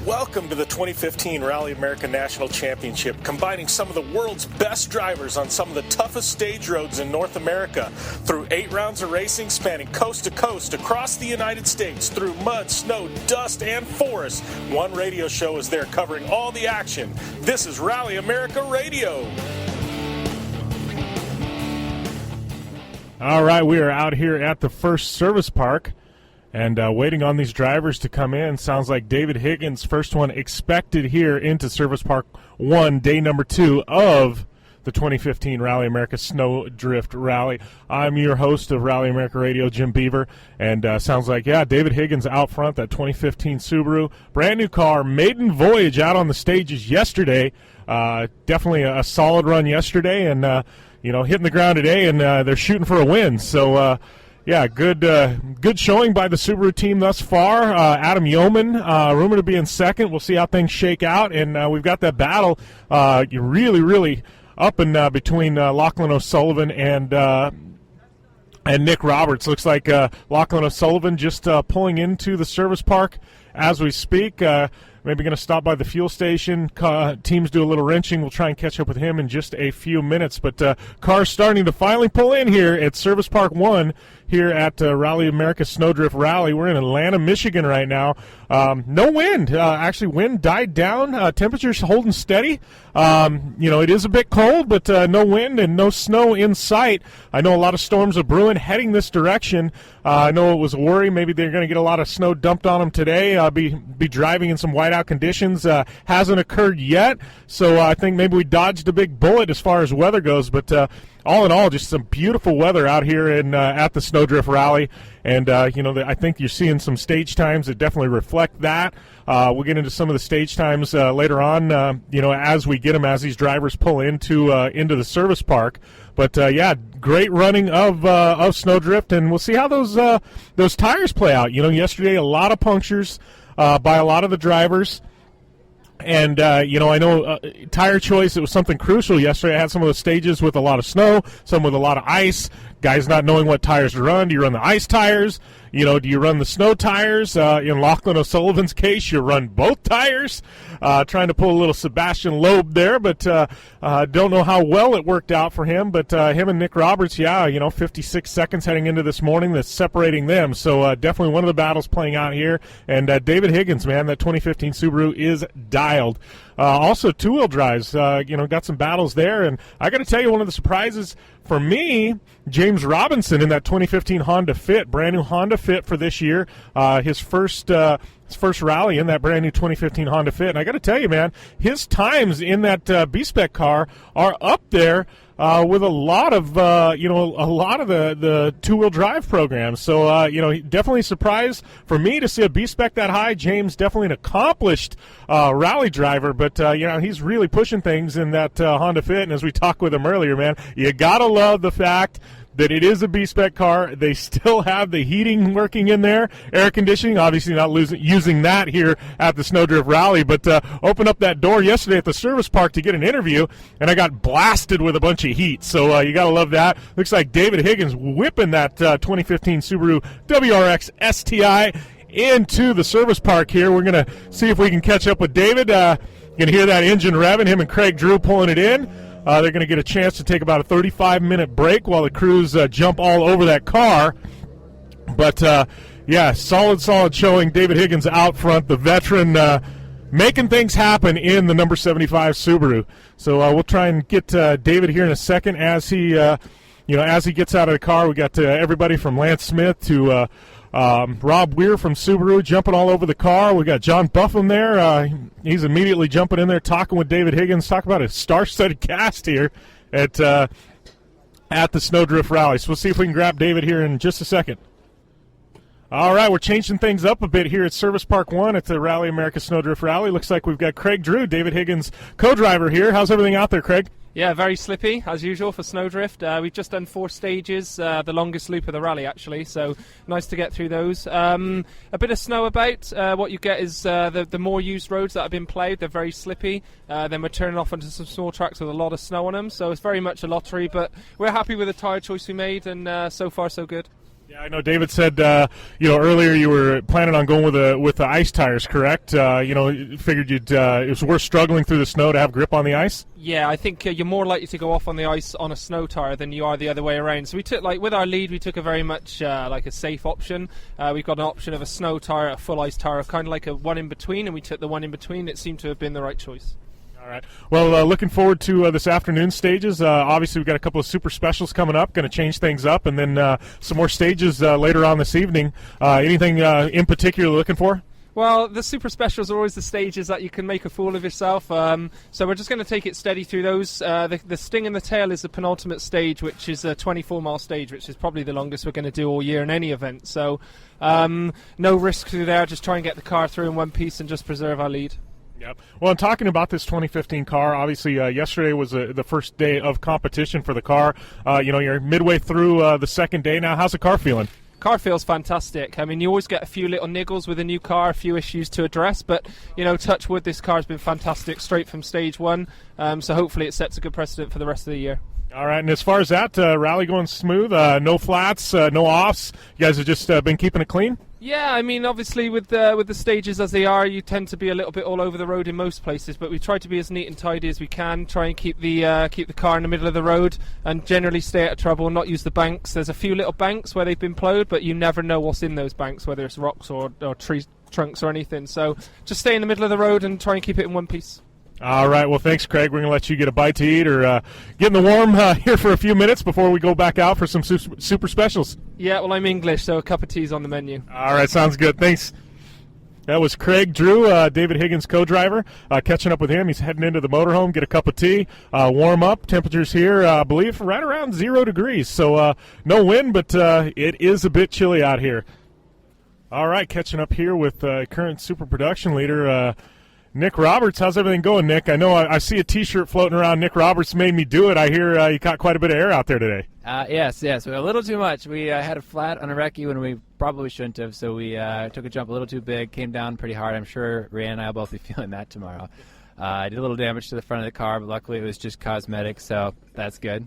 Welcome to the 2015 Rally America National Championship, combining some of the world's best drivers on some of the toughest stage roads in North America. Through 8 rounds of racing spanning coast to coast across the United States, through mud, snow, dust, and forest, one radio show is there covering all the action. This is Rally America Radio. All right, we are out here at the first service park and waiting on these drivers to come in. Sounds like David Higgins, first one expected here into Service Park 1, day number 2 of the 2015 Rally America Snowdrift Rally. I'm your host of Rally America Radio, Jim Beaver, and sounds like, David Higgins out front, that 2015 Subaru. Brand new car, maiden voyage out on the stages yesterday. Definitely a solid run yesterday, and, hitting the ground today, and they're shooting for a win. So, good showing by the Subaru team thus far. Adam Yeoman, rumored to be in second. We'll see how things shake out. And we've got that battle really up and between Lachlan O'Sullivan and Nick Roberts. Looks like Lachlan O'Sullivan just pulling into the service park as we speak. Maybe going to stop by the fuel station. Teams do a little wrenching. We'll try and catch up with him in just a few minutes. But cars starting to finally pull in here at Service Park 1 here at Rally America Snowdrift Rally. We're in Atlanta, Michigan right now. No wind. Actually, wind died down. Temperatures holding steady. It is a bit cold, but no wind and no snow in sight. I know a lot of storms are brewing heading this direction. I know it was a worry. Maybe they're going to get a lot of snow dumped on them today. Be driving in some whiteout conditions. Hasn't occurred yet, so I think maybe we dodged a big bullet as far as weather goes. But all in all, just some beautiful weather out here at the Snowdrift Rally. And, I think you're seeing some stage times that definitely reflect that. We'll get into some of the stage times later on, as we get them, as these drivers pull into the service park. But, great running of Snowdrift, and we'll see how those tires play out. Yesterday a lot of punctures by a lot of the drivers. And, I know tire choice, it was something crucial yesterday. I had some of the stages with a lot of snow, some with a lot of ice, guys not knowing what tires to run. Do you run the ice tires? Do you run the snow tires? In Lachlan O'Sullivan's case, you run both tires. Trying to pull a little Sebastian Loeb there, but don't know how well it worked out for him. But him and Nick Roberts, 56 seconds heading into this morning that's separating them. So definitely one of the battles playing out here. And David Higgins, man, that 2015 Subaru is dialed. Also, two-wheel drives, got some battles there. And I got to tell you, one of the surprises for me, James Robinson in that 2015 Honda Fit, brand new Honda Fit for this year, his first rally in that brand new 2015 Honda Fit. And I got to tell you, man, his times in that B-Spec car are up there with a lot of the two-wheel drive programs. So, definitely a surprise for me to see a B-Spec that high. James, definitely an accomplished rally driver, but, he's really pushing things in that Honda Fit. And as we talked with him earlier, man, you got to love the fact that it is a B-Spec car. They still have the heating working in there, air conditioning, obviously not using that here at the Snowdrift Rally, but opened up that door yesterday at the service park to get an interview, and I got blasted with a bunch of heat, so you got to love that. Looks like David Higgins whipping that 2015 Subaru WRX STI into the service park here. We're going to see if we can catch up with David. You can hear that engine revving, him and Craig Drew pulling it in. They're going to get a chance to take about a 35-minute break while the crews jump all over that car. But, solid showing. David Higgins out front, the veteran, making things happen in the number 75 Subaru. So we'll try and get David here in a second as he gets out of the car. We got everybody from Lance Smith to Rob Weir from Subaru jumping all over the car. We got John Buffum there. He's immediately jumping in there, talking with David Higgins. Talk about a star-studded cast here at the Snowdrift Rally. So we'll see if we can grab David here in just a second. All right, we're changing things up a bit here at Service Park 1 at the Rally America Snowdrift Rally. Looks like we've got Craig Drew, David Higgins' co-driver here. How's everything out there, Craig? Yeah, very slippy, as usual, for Snowdrift. We've just done 4 stages, the longest loop of the rally, actually, so nice to get through those. A bit of snow about. What you get is the more used roads that have been played, they're very slippy. Then we're turning off onto some small tracks with a lot of snow on them, so it's very much a lottery, but we're happy with the tyre choice we made, and so far, so good. Yeah, I know David said earlier you were planning on going with the ice tires, correct? Figured it was worth struggling through the snow to have grip on the ice. Yeah, I think you're more likely to go off on the ice on a snow tire than you are the other way around. So we took, with our lead, we took a very much like a safe option. We've got an option of a snow tire, a full ice tire, kind of like a one in between, and we took the one in between. It seemed to have been the right choice. All right. Well, looking forward to this afternoon stages. Obviously, we've got a couple of super specials coming up, going to change things up, and then some more stages later on this evening. Anything in particular you're looking for? Well, the super specials are always the stages that you can make a fool of yourself. So we're just going to take it steady through those. The Sting and the Tail is the penultimate stage, which is a 24-mile stage, which is probably the longest we're going to do all year in any event. So no risk through there. Just try and get the car through in one piece and just preserve our lead. Yep. Well, I'm talking about this 2015 car. Obviously, yesterday was the first day of competition for the car. You're midway through the second day now. How's the car feeling? Car feels fantastic. I mean, you always get a few little niggles with a new car, a few issues to address, but, touch wood, this car's been fantastic straight from stage one, so hopefully it sets a good precedent for the rest of the year. All right, and as far as that, rally going smooth, no flats, no offs. You guys have just been keeping it clean? Yeah, I mean, obviously with the stages as they are, you tend to be a little bit all over the road in most places, but we try to be as neat and tidy as we can, try and keep the car in the middle of the road and generally stay out of trouble and not use the banks. There's a few little banks where they've been plowed, but you never know what's in those banks, whether it's rocks or tree trunks or anything. So just stay in the middle of the road and try and keep it in one piece. All right. Well, thanks, Craig. We're going to let you get a bite to eat or get in the warm here for a few minutes before we go back out for some super specials. Yeah, well, I'm English, so a cup of tea's on the menu. All right. Sounds good. Thanks. That was Craig Drew, David Higgins' co-driver. Catching up with him. He's heading into the motorhome, get a cup of tea, warm up. Temperatures here, I believe, right around 0 degrees. So no wind, but it is a bit chilly out here. All right. Catching up here with current super production leader, Nick Roberts. How's everything going, Nick? I know I see a T-shirt floating around. Nick Roberts made me do it. I hear you caught quite a bit of air out there today. Yes, a little too much. We had a flat on a recce when we probably shouldn't have, so we took a jump a little too big, came down pretty hard. I'm sure Ryan and I will both be feeling that tomorrow. I did a little damage to the front of the car, but luckily it was just cosmetic, so that's good.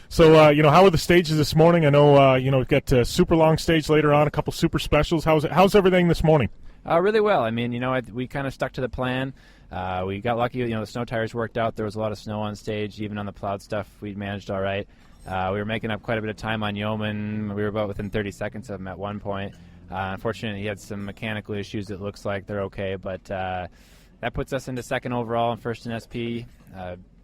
So, how were the stages this morning? I know, we've got super long stage later on, a couple super specials. How's everything this morning? Really well. I mean, we kind of stuck to the plan. We got lucky. The snow tires worked out. There was a lot of snow on stage. Even on the plowed stuff, we managed all right. We were making up quite a bit of time on Yeoman. We were about within 30 seconds of him at one point. Unfortunately, he had some mechanical issues. It looks like they're okay, but that puts us into second overall and first in SP.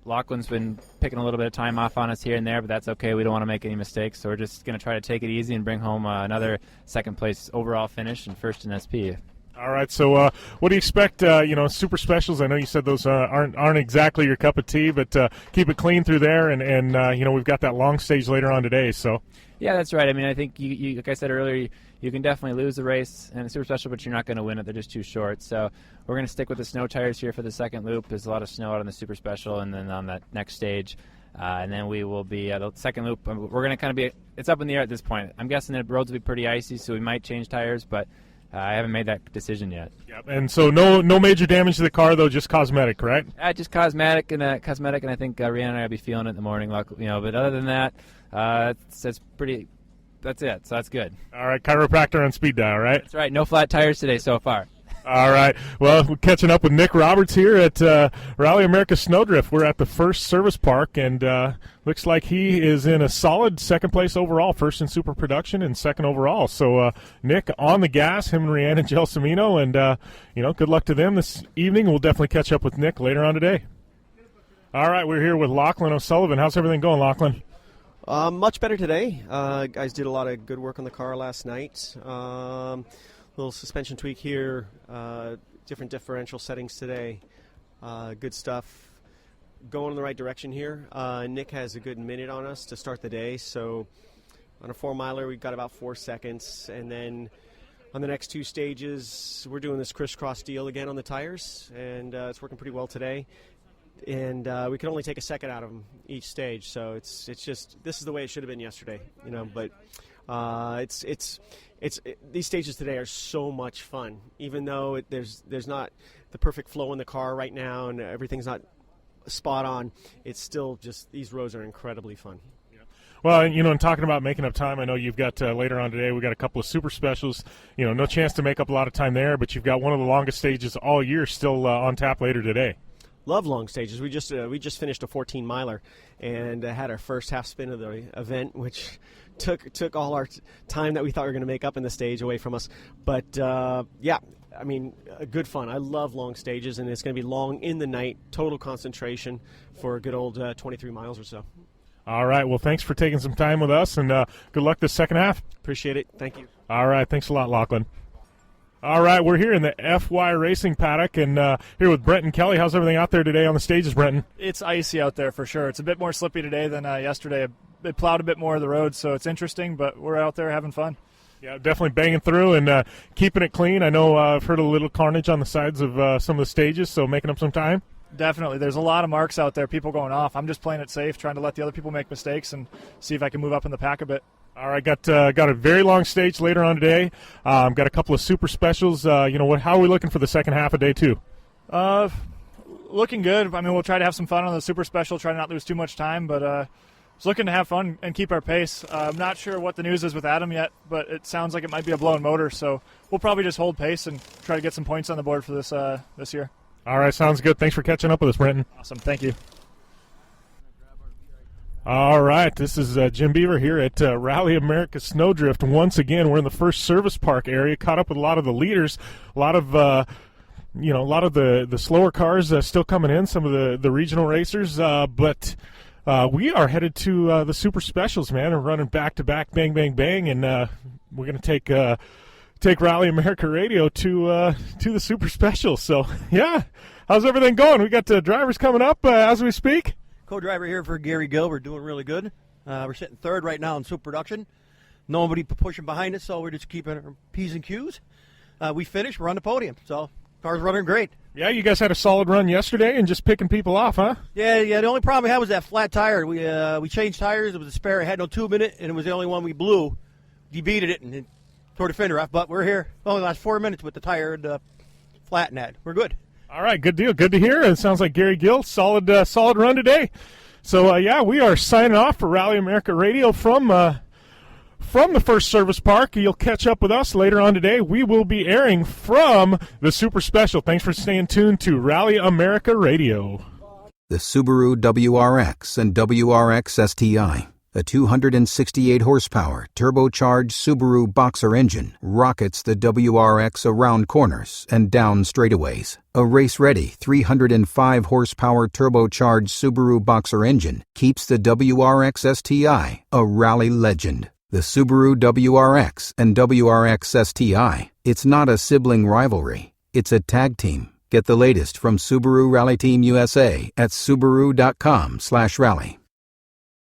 Lachlan's been picking a little bit of time off on us here and there, but that's okay. We don't want to make any mistakes, so we're just going to try to take it easy and bring home another second-place overall finish and first in SP. All right, so what do you expect, super specials? I know you said those aren't exactly your cup of tea, but keep it clean through there, and we've got that long stage later on today, so. Yeah, that's right. I mean, I think, you like I said earlier, you can definitely lose the race in a super special, but you're not going to win it. They're just too short. So we're going to stick with the snow tires here for the second loop. There's a lot of snow out on the super special and then on that next stage. And then we will be the second loop. We're going to kind of be – it's up in the air at this point. I'm guessing the roads will be pretty icy, so we might change tires, but I haven't made that decision yet. Yep. And so no major damage to the car, though, just cosmetic, correct? Just cosmetic, and I think Rhiannon and I will be feeling it in the morning. But other than that, it's pretty – that's it, so that's good. All right, chiropractor on speed dial, right? That's right, no flat tires today so far. All right, well, we're catching up with Nick Roberts here at Rally America Snowdrift. We're at the first service park, and looks like he is in a solid second place overall, first in super production and second overall. So, Nick, on the gas, him and Rhiannon Gelsomino, and, good luck to them this evening. We'll definitely catch up with Nick later on today. All right, we're here with Lachlan O'Sullivan. How's everything going, Lachlan? Much better today. Guys did a lot of good work on the car last night. Little suspension tweak here, different differential settings today. Good stuff. Going in the right direction here. Nick has a good minute on us to start the day, so on a 4-miler we've got about 4 seconds, and then on the next two stages we're doing this crisscross deal again on the tires, and it's working pretty well today. And we can only take a second out of them each stage, so it's just this is the way it should have been yesterday, But these stages today are so much fun, even though there's not the perfect flow in the car right now, and everything's not spot on. It's still just these roads are incredibly fun. Well, and talking about making up time, I know you've got later on today, we've got a couple of super specials. No chance to make up a lot of time there, but you've got one of the longest stages all year still on tap later today. Love long stages. We just finished a 14-miler and had our first half spin of the event, which took all our time that we thought we were going to make up in the stage away from us. But, good fun. I love long stages, and it's going to be long in the night, total concentration for a good old 23 miles or so. All right. Well, thanks for taking some time with us, and good luck this second half. Appreciate it. Thank you. All right. Thanks a lot, Lachlan. All right. We're here in the FY Racing paddock, and here with Brenton Kelly. How's everything out there today on the stages, Brenton? It's icy out there for sure. It's a bit more slippy today than yesterday. It plowed a bit more of the road, so it's interesting, but we're out there having fun. Yeah, definitely banging through and keeping it clean. I know I've heard a little carnage on the sides of some of the stages, so making up some time. Definitely. There's a lot of marks out there, people going off. I'm just playing it safe, trying to let the other people make mistakes and see if I can move up in the pack a bit. All right, got a very long stage later on today. Got a couple of super specials. How are we looking for the second half of day two? Looking good. I mean, we'll try to have some fun on the super special, try to not lose too much time, but just looking to have fun and keep our pace. I'm not sure what the news is with Adam yet, but it sounds like it might be a blown motor, so we'll probably just hold pace and try to get some points on the board for this year. All right, sounds good. Thanks for catching up with us, Brenton. Awesome. Thank you. All right, this is Jim Beaver here at Rally America Snowdrift. Once again, we're in the first service park area, caught up with a lot of the leaders, a lot of the slower cars still coming in, some of the regional racers, but we are headed to the super specials, man, and running back-to-back, bang, bang, bang, and we're going to take Rally America Radio to the super specials. So, yeah, how's everything going? We got drivers coming up as we speak. Co-driver here for Gary Gill. We're doing really good. We're sitting third right now in super production. Nobody pushing behind us, so we're just keeping our P's and Q's. We finished. We're on the podium, so car's running great. Yeah, you guys had a solid run yesterday and just picking people off, huh? Yeah. The only problem we had was that flat tire. We changed tires. It was a spare. It had no tube in it, and it was the only one we blew. Debeated it and tore the fender off. But we're here. Only last 4 minutes with the tire and flat and that. We're good. All right, good deal. Good to hear. It sounds like Gary Gill, solid run today. So, we are signing off for Rally America Radio from the first service park. You'll catch up with us later on today. We will be airing from the Super Special. Thanks for staying tuned to Rally America Radio. The Subaru WRX and WRX STI. A 268-horsepower, turbocharged Subaru Boxer engine rockets the WRX around corners and down straightaways. A race-ready 305-horsepower turbocharged Subaru Boxer engine keeps the WRX STI a rally legend. The Subaru WRX and WRX STI. It's not a sibling rivalry. It's a tag team. Get the latest from Subaru Rally Team USA at Subaru.com/rally.